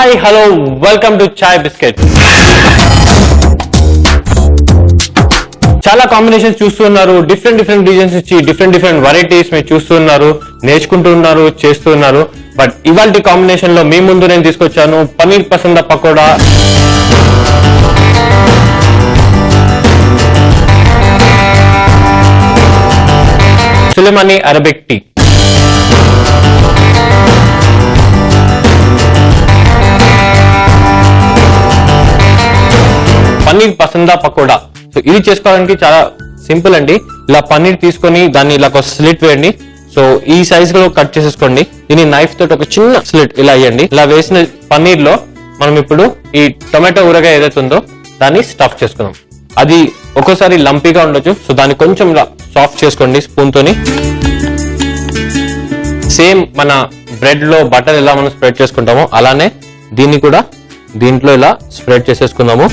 Hi hello welcome to chai biscuit. చాలా combinations చూస్తున్నారు, different reasons ఇచ్చి డిఫరెంట్ వెరైటీస్ మీరు చూస్తున్నారు, నేర్చుకుంటున్నారు, చేస్తున్నారు. బట్ ఇవాల్టి కాంబినేషన్ లో మీ ముందు నేను తీసుకొచ్చాను paneer pasanda pakoda. Sulaimani Arabic tea. Paneer pasanda pakoda. So ఇది చేసుకోవడానికి చాలా సింపుల్ అండి. ఇలా పన్నీర్ తీసుకొని దాన్ని ఇలా ఒక స్లిట్ వేయండి. సో ఈ సైజ్ లో కట్ చేసేసుకోండి. దీన్ని నైఫ్ తోటి ఒక చిన్న స్లిట్ ఇలా వేయండి. ఇలా వేసిన పన్నీర్ లో మనం ఇప్పుడు ఈ టొమాటో ఊరగాయ ఏదైతే ఉందో దాన్ని స్టఫ్ చేసుకుందాం. అది ఒక్కోసారి లంపీగా ఉండొచ్చు, సో దాన్ని కొంచెం ఇలా సాఫ్ట్ చేసుకోండి స్పూన్ తోని. సేమ్ మన బ్రెడ్ లో బటర్ ఎలా మనం స్ప్రెడ్ చేసుకుంటామో అలానే దీన్ని కూడా దీంట్లో ఇలా స్ప్రెడ్ చేసేసుకుందాము.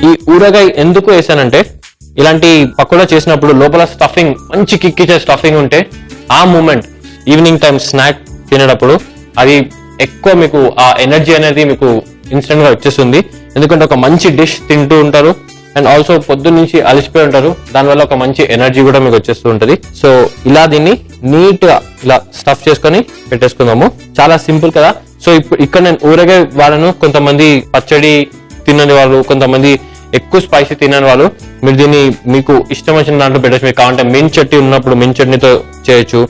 ఈ ఊరగాయ ఎందుకు వేసానంటే, ఇలాంటి పకోడా చేసినప్పుడు లోపల స్టఫింగ్ మంచి కిక్ ఇచ్చే స్టఫింగ్ ఉంటే ఆ మూమెంట్ ఈవినింగ్ టైం స్నాక్ తినేటప్పుడు అది ఎక్కువ మీకు ఆ ఎనర్జీ అనేది మీకు ఇన్స్టెంట్ గా వచ్చేస్తుంది. ఎందుకంటే ఒక మంచి డిష్ తింటూ ఉంటారు అండ్ ఆల్సో పొద్దున్న నుంచి అలసిపోయి ఉంటారు, దానివల్ల ఒక మంచి ఎనర్జీ కూడా మీకు వచ్చేస్తూ ఉంటది. సో ఇలా దీన్ని నీట్ గా ఇలా స్టఫ్ చేసుకొని పెట్టేసుకుందాము. చాలా సింపుల్ కదా. సో ఇప్పుడు ఇక్కడ నేను ఊరగాయ వాడను. కొంతమంది పచ్చడి తినని వాళ్ళు, కొంతమంది ఎక్కువ స్పైసీ తినని వాళ్ళు మీరు దీన్ని మీకు ఇష్టం వచ్చిన దాంట్లో పెట్టచ్చు. మీకు కావాలంటే మింట్ చట్నీ ఉన్నప్పుడు మింట్ చట్నీతో చేయొచ్చు.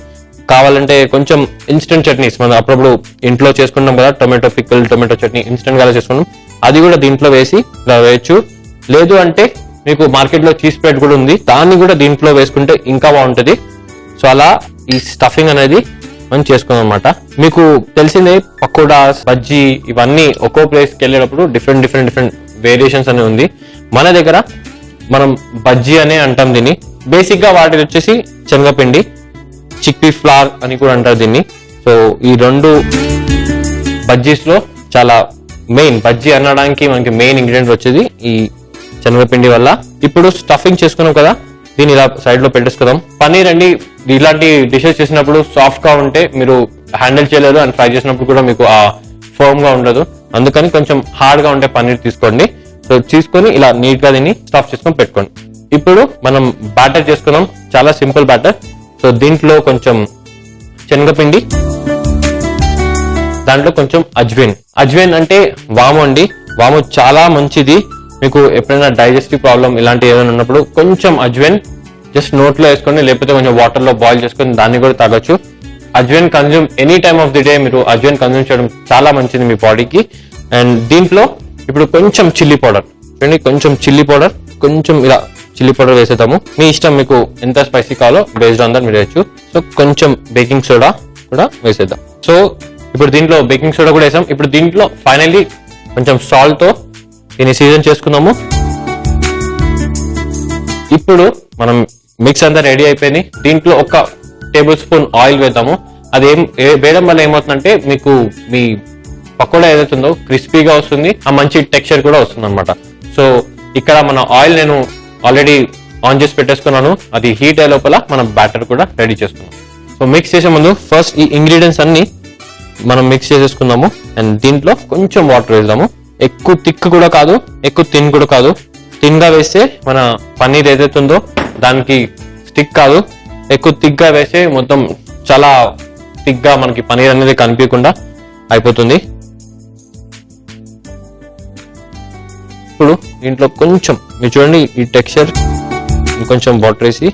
కావాలంటే కొంచెం ఇన్స్టెంట్ చట్నీస్ మనం అప్పుడప్పుడు ఇంట్లో చేసుకుంటాం కదా, tomato pickle, tomato chutney instant గా చేసుకున్నాం, అది కూడా దీంట్లో వేసి ఇలా వేయచ్చు. లేదు అంటే మీకు మార్కెట్ లో చీజ్ స్ప్రెడ్ కూడా ఉంది, దాన్ని కూడా దీంట్లో వేసుకుంటే ఇంకా బాగుంటది. సో అలా ఈ స్టఫింగ్ అనేది మనం చేసుకున్నాం అనమాట. మీకు తెలిసిందే పకోడాస్, బజ్జీ ఇవన్నీ ఒక్కో ప్లేస్ కి వెళ్ళేటప్పుడు డిఫరెంట్ వేరియేషన్స్ అనేవి ఉంది. మన దగ్గర మనం బజ్జీ అనే అంటాం దీన్ని. బేసిక్ గా వాటిది వచ్చేసి శనగపిండి, చిక్పీ ఫ్లవర్ అని కూడా అంటారు దీన్ని. సో ఈ రెండు బజ్జీస్ లో చాలా మెయిన్, బజ్జీ అనడానికి మనకి మెయిన్ ఇంగ్రీడియంట్ వచ్చేది ఈ శనగపిండి వల్ల. ఇప్పుడు స్టఫింగ్ చేసుకున్నాం కదా, దీన్ని ఇలా సైడ్ లో పెట్టేసుకుందాం. పన్నీర్ అండి, ఇలాంటి డిషెస్ చేసినప్పుడు సాఫ్ట్ గా ఉంటే మీరు హ్యాండిల్ చేయలేరు అండ్ ఫ్రై చేసినప్పుడు కూడా మీకు ఆ ఫర్మ్ గా ఉండదు. అందుకని కొంచెం హార్డ్ గా ఉంటే పన్నీర్ తీసుకోండి. సో తీసుకొని ఇలా నీట్ గా దీన్ని స్టఫ్ చేసుకొని పెట్టుకోండి. ఇప్పుడు మనం బ్యాటర్ చేసుకున్నాం, చాలా సింపుల్ బ్యాటర్. సో దీంట్లో కొంచెం శనగపిండి, దాంట్లో కొంచెం అజ్వైన్ అంటే వాము అండి. వాము చాలా మంచిది. మీకు ఎప్పుడైనా డైజెస్టివ్ ప్రాబ్లం ఇలాంటి ఏదైనా ఉన్నప్పుడు కొంచెం అజ్వైన్ జస్ట్ నోట్లో వేసుకొని, లేకపోతే కొంచెం వాటర్ లో బాయిల్ చేసుకొని దాన్ని కూడా తాగొచ్చు. Ajwain consume any time of the day మీరు అజ్వైన్ కన్జ్యూమ్ చేయడం చాలా మంచిది మీ బాడీకి. అండ్ దీంట్లో ఇప్పుడు కొంచెం చిల్లీ పౌడర్ చూడండి, కొంచెం చిల్లీ పౌడర్, కొంచెం ఇలా చిల్లీ పౌడర్ వేసేద్దాము. మీ ఇష్టం, మీకు ఎంత స్పైసీ కావాలో బేస్డ్ ఆన్ దట్ మీరు వేయచ్చు. సో కొంచెం బేకింగ్ సోడా కూడా వేసేద్దాం. సో ఇప్పుడు దీంట్లో బేకింగ్ సోడా కూడా వేసాం. ఇప్పుడు దీంట్లో ఫైనల్లీ కొంచెం సాల్ట్ తో దీన్ని సీజన్ చేసుకుందాము. ఇప్పుడు మనం మిక్స్ అంతా రెడీ అయిపోయింది. దీంట్లో ఒక టేబుల్ స్పూన్ ఆయిల్ వేద్దాము. అది వేయడం వల్ల ఏమవుతుందంటే మీకు మీ పకోడా ఏదైతే ఉందో క్రిస్పీగా వస్తుంది, ఆ మంచి టెక్స్చర్ కూడా వస్తుంది అనమాట. సో ఇక్కడ మన ఆయిల్ నేను ఆల్రెడీ ఆన్ చేసి పెట్టేసుకున్నాను. అది హీట్ అయ్యే లోపల మనం బ్యాటర్ కూడా రెడీ చేసుకున్నాం. సో మిక్స్ చేసే ముందు ఫస్ట్ ఈ ఇంగ్రీడియంట్స్ అన్ని మనం మిక్స్ చేసేసుకుందాము. అండ్ దీంట్లో కొంచెం వాటర్ వేద్దాము. ఎక్కువ థిక్ కూడా కాదు, ఎక్కువ థిన్ కూడా కాదు. థిన్ గా వేస్తే మన పన్నీర్ ఏదైతే ఉందో దానికి స్టిక్ కాదు. ఎక్కువ థిక్ గా వేస్తే మొత్తం చాలా థిక్ గా మనకి పన్నీర్ అనేది కనిపించకుండా అయిపోతుంది. ఇప్పుడు దీంట్లో కొంచెం మీరు చూడండి ఈ టెక్స్చర్, కొంచెం వాటర్ వేసి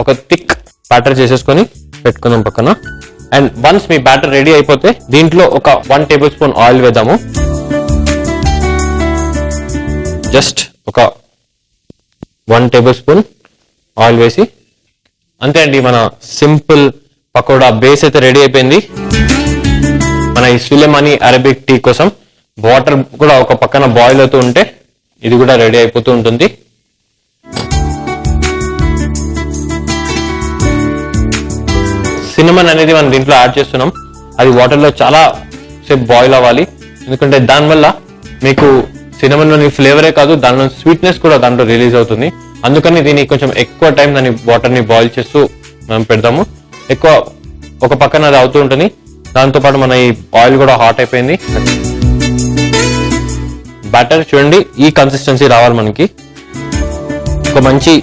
ఒక థిక్ బ్యాటర్ చేసేసుకొని పెట్టుకుందాం పక్కన. And once me batter ready అయిపోతే దీంట్లో ఒక 1 టేబుల్ స్పూన్ ఆయిల్ వేద్దాము. జస్ట్ ఒక 1 టేబుల్ స్పూన్ ఆయిల్ వేసి అంతే అండి, మన సింపుల్ పకోడా బేస్ అయితే రెడీ అయిపోయింది. మన ఈ సులేమానీ అరబిక్ టీ కోసం వాటర్ కూడా ఒక పక్కన బాయిల్ అవుతూ ఉంటే ఇది కూడా రెడీ అయిపోతూ ఉంటుంది. సిన్నమన్ అనేది మనం దీంట్లో యాడ్ చేస్తున్నాం. అది వాటర్ లో చాలా సేపు బాయిల్ అవ్వాలి, ఎందుకంటే దానివల్ల మీకు సిన్నమన్ లోని ఫ్లేవరే కాదు దానిలో స్వీట్నెస్ కూడా దాంట్లో రిలీజ్ అవుతుంది. అందుకని దీన్ని కొంచెం ఎక్కువ టైం దాని వాటర్ ని బాయిల్ చేస్తూ మనం పెడతాము. ఎక్కువ ఒక పక్కన అది అవుతూ ఉంటుంది. దాంతో పాటు మన ఈ ఆయిల్ కూడా హాట్ అయిపోయింది. బ్యాటర్ చూడండి, ఈ కన్సిస్టెన్సీ రావాలి మనకి. ఒక మంచి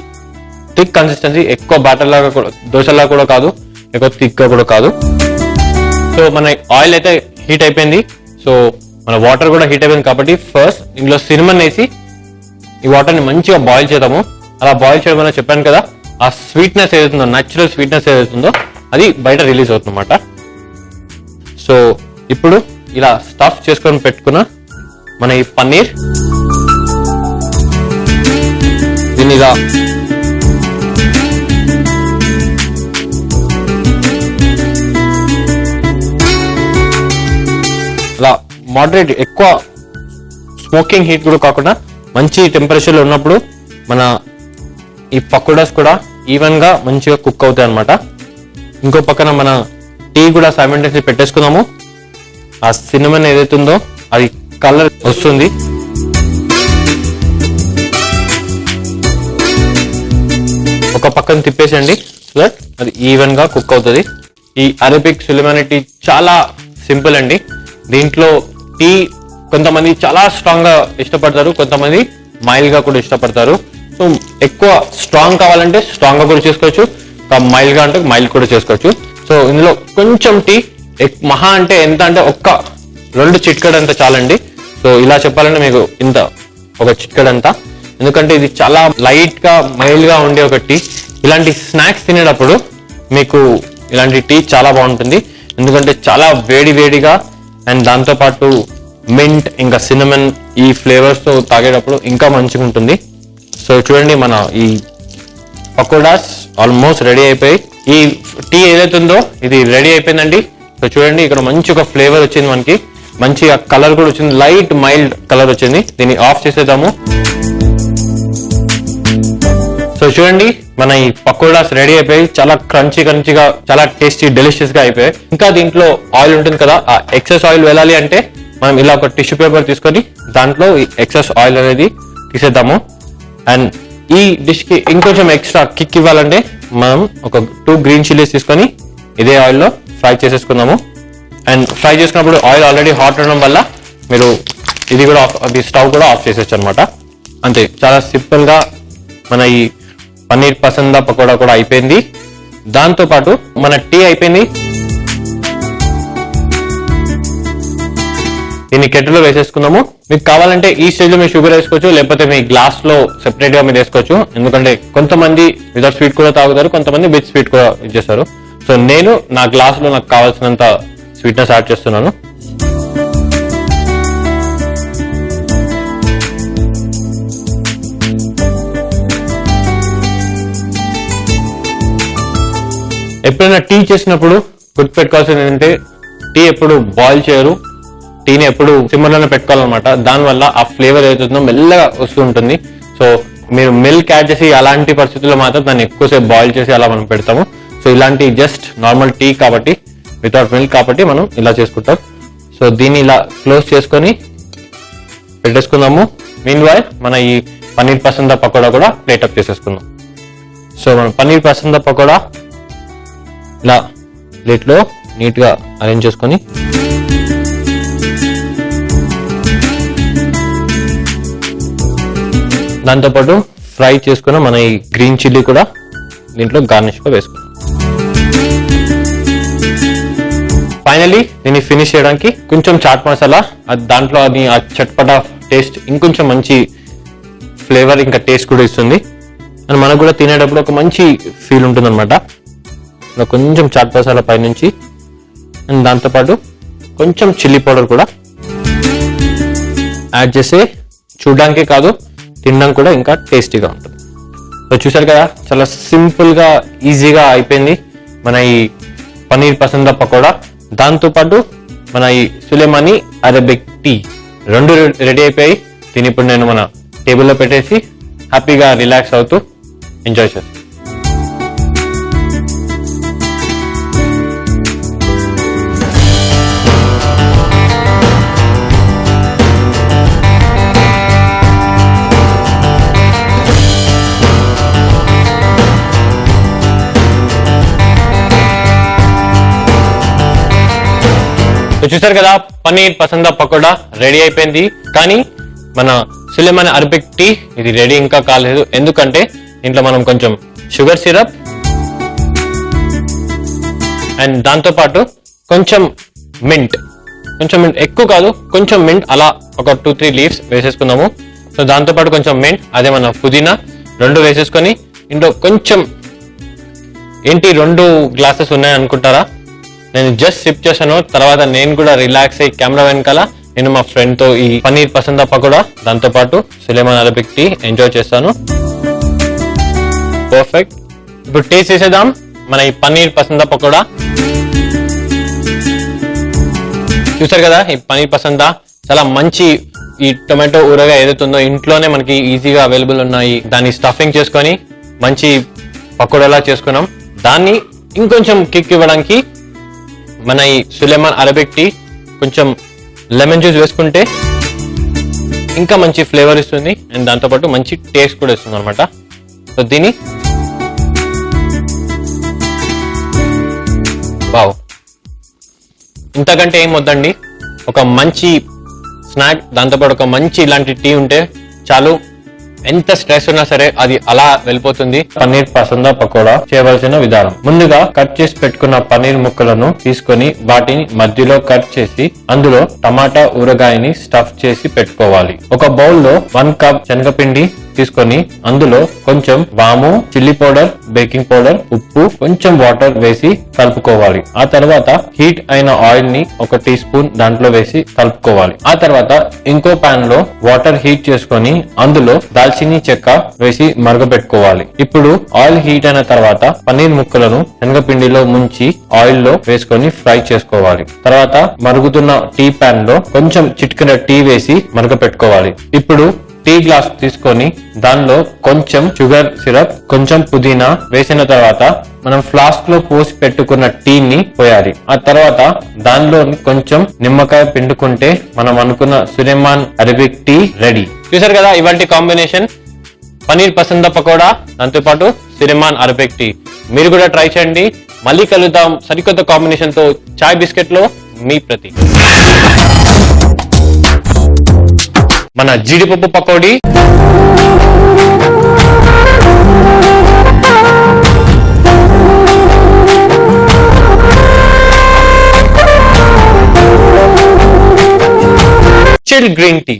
థిక్ కన్సిస్టెన్సీ, ఎక్కువ బ్యాటర్ లాగా కూడా దోశలా కూడా కాదు, ఎక్కువ థిక్ గా కూడా కాదు. సో మన ఆయిల్ అయితే హీట్ అయిపోయింది. సో మన వాటర్ కూడా హీట్ అయిపోయింది కాబట్టి ఫస్ట్ ఇందులో సినిమన్ వేసి ఈ వాటర్ ని మంచిగా బాయిల్ చేద్దాము. అలా బాయిల్ చేయడం వల్ల చెప్పాను కదా, ఆ స్వీట్నెస్ ఏదైతుందో, న్యాచురల్ స్వీట్నెస్ ఏదైతుందో అది బయట రిలీజ్ అవుతుందన్నమాట. సో ఇప్పుడు ఇలా స్టఫ్ చేసుకొని పెట్టుకున్న మన ఈ పన్నీర్ దీన్ని ఇలా మోడరేట్, ఎక్కువ స్మోకింగ్ హీట్ కూడా కాకుండా మంచి టెంపరేచర్ లో ఉన్నప్పుడు మన ఈ పకోడాస్ కూడా ఈవెన్ గా మంచిగా కుక్ అవుతాయి అన్నమాట. ఇంకో పక్కన మన టీ కూడా సైమల్టేనియస్లీ పెట్టేసుకుందాము. ఆ సినిమన్ ఏదైతుందో అది కలర్ వస్తుంది. ఒక పక్కన తిప్పేసండి సో దట్ అది ఈవెన్ గా కుక్ అవుతుంది. ఈ అరబిక్ సులేమానీ టీ చాలా సింపుల్ అండి. దీంట్లో టీ కొంతమంది చాలా స్ట్రాంగ్ గా ఇష్టపడతారు, కొంతమంది మైల్డ్ గా కూడా ఇష్టపడతారు. సో ఎక్కువ స్ట్రాంగ్ కావాలంటే స్ట్రాంగ్ గా కూడా చేసుకోవచ్చు, మైల్డ్ గా అంటే మైల్డ్ కూడా చేసుకోవచ్చు. సో ఇందులో కొంచెం టీ, మహా అంటే ఎంత అంటే ఒక్క 2 చిట్కడంతా చాలండి. సో ఇలా చెప్పాలంటే మీకు ఇంత ఒక చిట్కడంతా, ఎందుకంటే ఇది చాలా లైట్ గా మైల్డ్ గా ఉండే ఒక టీ. ఇలాంటి స్నాక్స్ తినేటప్పుడు మీకు ఇలాంటి టీ చాలా బాగుంటుంది, ఎందుకంటే చాలా వేడి వేడిగా అండ్ దాంతో పాటు మింట్ ఇంకా సినమన్ ఈ ఫ్లేవర్స్ తో తాగేటప్పుడు ఇంకా మంచిగా ఉంటుంది. సో చూడండి, మన ఈ పకోడాస్ ఆల్మోస్ట్ రెడీ అయిపోయి, ఈ టీ ఏదైతే ఉందో ఇది రెడీ అయిపోయిందండి. సో చూడండి, ఇక్కడ మంచి ఒక ఫ్లేవర్ వచ్చింది, మనకి మంచిగా కలర్ కూడా వచ్చింది, లైట్ మైల్డ్ కలర్ వచ్చింది. దీన్ని ఆఫ్ చేసేద్దాము. సో చూడండి, మన ఈ పకోడాస్ రెడీ అయిపోయి చాలా క్రంచీగా, చాలా టేస్టీ డెలిషియస్ గా అయిపోయాయి. ఇంకా దీంట్లో ఆయిల్ ఉంటుంది కదా, ఆ ఎక్సెస్ ఆయిల్ వెళ్ళాలి అంటే మనం ఇలా ఒక టిష్యూ పేపర్ తీసుకొని దాంట్లో ఈ ఎక్సెస్ ఆయిల్ అనేది తీసేద్దాము. అండ్ ఈ డిష్ కి ఇంకొంచెం ఎక్స్ట్రా కిక్ ఇవ్వాలంటే మనం ఒక 2 గ్రీన్ చిల్లీస్ తీసుకొని ఇదే ఆయిల్ లో ఫ్రై చేసేసుకుందాము. అండ్ ఫ్రై చేసుకున్నప్పుడు ఆయిల్ ఆల్రెడీ హాట్ ఉండడం వల్ల మీరు ఇది కూడా స్టవ్ కూడా ఆఫ్ చేసేచ్చు అనమాట. అంతే, చాలా సింపుల్ గా మన ఈ పన్నీర్ పసందా పకోడా కూడా అయిపోయింది. దాంతో పాటు మన టీ అయిపోయింది. దీన్ని కెటిల్లో వేసేసుకుందాము. మీకు కావాలంటే ఈ స్టేజ్ లో మీరు షుగర్ వేసుకోవచ్చు, లేకపోతే మీ గ్లాస్ లో సెపరేట్ గా మీరు వేసుకోవచ్చు. ఎందుకంటే కొంతమంది వితౌట్ స్వీట్ కూడా తాగుతారు, కొంతమంది విత్ స్వీట్ కూడా ఇచ్చేస్తారు. సో నేను నా గ్లాస్ లో నాకు కావాల్సినంత స్వీట్నెస్ యాడ్ చేస్తున్నాను. ఎప్పుడైనా టీ చేసినప్పుడు గుర్తుపెట్టుకోవాల్సింది ఏంటంటే టీ ఎప్పుడు బాయిల్ చేయరు, టీని ఎప్పుడు సిమ్మర్ లోనే పెట్టుకోవాలన్నమాట. దానివల్ల ఆ ఫ్లేవర్ ఏదైతుందో మెల్లగా వస్తూ ఉంటుంది. సో మీరు మిల్క్ యాడ్ చేసి అలాంటి పరిస్థితుల్లో మాత్రం దాన్ని ఎక్కువసేపు బాయిల్ చేసి అలా మనం పెడతాము. సో ఇలాంటి జస్ట్ నార్మల్ టీ కాబట్టి, వితౌట్ మిల్క్ కాబట్టి మనం ఇలా చేసుకుంటాం. సో దీన్ని ఇలా క్లోజ్ చేసుకొని పెట్టేసుకుందాము. మీన్ వైల్ మన ఈ పన్నీర్ పసందా పకోడా కూడా ప్లేట్ అప్ చేసేసుకుందాం. సో మనం పన్నీర్ పసందా పకోడా ఇలా ప్లేట్ లో నీట్ గా అరేంజ్ చేసుకొని దాంతోపాటు ఫ్రై చేసుకున్న మన ఈ గ్రీన్ చిల్లీ కూడా దీంట్లో గార్నిష్ గా వేసుకున్నాం. ఫైనలీ దీన్ని ఫినిష్ చేయడానికి కొంచెం చాట్ మసాలా, దాంట్లో అది ఆ చట్పటా టేస్ట్ ఇంకొంచెం మంచి ఫ్లేవర్ ఇంకా టేస్ట్ కూడా ఇస్తుంది. అండ్ మనకు కూడా తినేటప్పుడు ఒక మంచి ఫీల్ ఉంటుంది అనమాట. కొంచెం చాట్ మసాలా పైనుంచి అండ్ దాంతోపాటు కొంచెం చిల్లీ పౌడర్ కూడా యాడ్ చేస్తే చూడడానికి కాదు తినడానికి కూడా ఇంకా టేస్టీగా ఉంటుంది. సో చూసారు కదా, చాలా సింపుల్ గా ఈజీగా అయిపోయింది మన ఈ పన్నీర్ పసందా పకోడా. దాంతోపాటు మన ఈ సులేమానీ అరబిక్ టీ 2 రెడీ అయిపోయి దీని ఇప్పుడు నేను మన టేబుల్లో పెట్టేసి హ్యాపీగా రిలాక్స్ అవుతూ ఎంజాయ్ చేస్తాను. చూసారు కదా, పన్నీర్ పసందా పకోడా రెడీ అయిపోయింది. కానీ మన సులేమాన్ అరబిక్ టీ ఇది రెడీ ఇంకా కాలేదు. ఎందుకంటే దీంట్లో మనం కొంచెం షుగర్ సిరప్ అండ్ దాంతో పాటు కొంచెం మింట్ ఎక్కువ కాదు, కొంచెం మింట్ అలా ఒక 2-3 లీవ్స్ వేసేసుకుందాము. సో దాంతో పాటు కొంచెం మింట్, అదే మన పుదీనా 2 వేసేసుకొని ఇంట్లో కొంచెం ఏంటి 2 గ్లాసెస్ ఉన్నాయి అనుకుంటారా, నేను జస్ట్ సిప్ చేశాను. తర్వాత నేను కూడా రిలాక్స్ అయ్యి కెమెరా వెనకాల నేను మా ఫ్రెండ్ తో ఈ పన్నీర్ పసందా పకోడా దాంతో పాటు సులేమాన్ అరబిక్ టీ ఎంజాయ్ చేస్తాను. పర్ఫెక్ట్. ఇప్పుడు టేస్ట్ చేసేద్దాం మన ఈ పన్నీర్ పసందా పకోడా. చూసారు కదా, ఈ పన్నీర్ పసందా చాలా మంచి ఈ టొమాటో ఊరగా ఏదైతుందో ఇంట్లోనే మనకి ఈజీగా అవైలబుల్ ఉన్నాయి. దాన్ని స్టఫింగ్ చేసుకొని మంచి పకోడాలా చేసుకున్నాం. దాన్ని ఇంకొంచెం కిక్ ఇవ్వడానికి మన ఈ సులేమాన్ అరబిక్ టీ కొంచెం లెమన్ జ్యూస్ వేసుకుంటే ఇంకా మంచి ఫ్లేవర్ ఇస్తుంది అండ్ దాంతోపాటు మంచి టేస్ట్ కూడా ఇస్తుంది అనమాట. సో దీన్ని వావ్, ఇంతకంటే ఏం వద్దండి. ఒక మంచి స్నాక్ దాంతోపాటు ఒక మంచి ఇలాంటి టీ ఉంటే చాలు. ఎంత స్ట్రెస్ ఉన్నా సరే అది అలా వెళ్ళిపోతుంది. పన్నీర్ పసందా పకోడా చేయవలసిన విధానం: ముందుగా కట్ చేసి పెట్టుకున్న పన్నీర్ ముక్కలను తీసుకొని వాటిని మధ్యలో కట్ చేసి అందులో టమాటా ఊరగాయని స్టఫ్ చేసి పెట్టుకోవాలి. ఒక బౌల్ లో 1 కప్ శనగపిండి తీసుకొని అందులో కొంచెం వాము, చిల్లీ పౌడర్, బేకింగ్ పౌడర్, ఉప్పు, కొంచెం వాటర్ వేసి కలుపుకోవాలి. ఆ తర్వాత హీట్ అయిన ఆయిల్ ని 1 టీ స్పూన్ దాంట్లో వేసి కలుపుకోవాలి. ఆ తర్వాత ఇంకో పాన్ లో వాటర్ హీట్ చేసుకొని అందులో దాల్చిని చెక్క వేసి మరగబెట్టుకోవాలి. ఇప్పుడు ఆయిల్ హీట్ అయిన తర్వాత పన్నీర్ ముక్కలను శనగపిండిలో ముంచి ఆయిల్ లో వేసుకొని ఫ్రై చేసుకోవాలి. తర్వాత మరుగుతున్న టీ పాన్ లో కొంచెం చిటికెన టీ వేసి మరగపెట్టుకోవాలి. ఇప్పుడు టీ గ్లాస్ తీసుకొని దానిలో కొంచెం షుగర్ సిరప్, కొంచెం పుదీనా వేసిన తర్వాత మనం ఫ్లాస్క్ లో పోసి పెట్టుకున్న టీని పోయాలి. ఆ తర్వాత దానిలో కొంచెం నిమ్మకాయ పిండుకుంటే మనం అనుకున్న సులేమాన్ అరబిక్ టీ రెడీ. చూసారు కదా ఇవాల్టి కాంబినేషన్ పన్నీర్ పసందా పకోడా దాంతో పాటు సులేమాన్ అరబిక్ టీ. మీరు కూడా ట్రై చేయండి. మళ్ళీ కలుద్దాం సరికొత్త కాంబినేషన్ తో. చాయ్ బిస్కెట్ లో మీ ప్రతి. మన జీడిపప్పు పకోడీ, చిల్ గ్రీన్ టీ.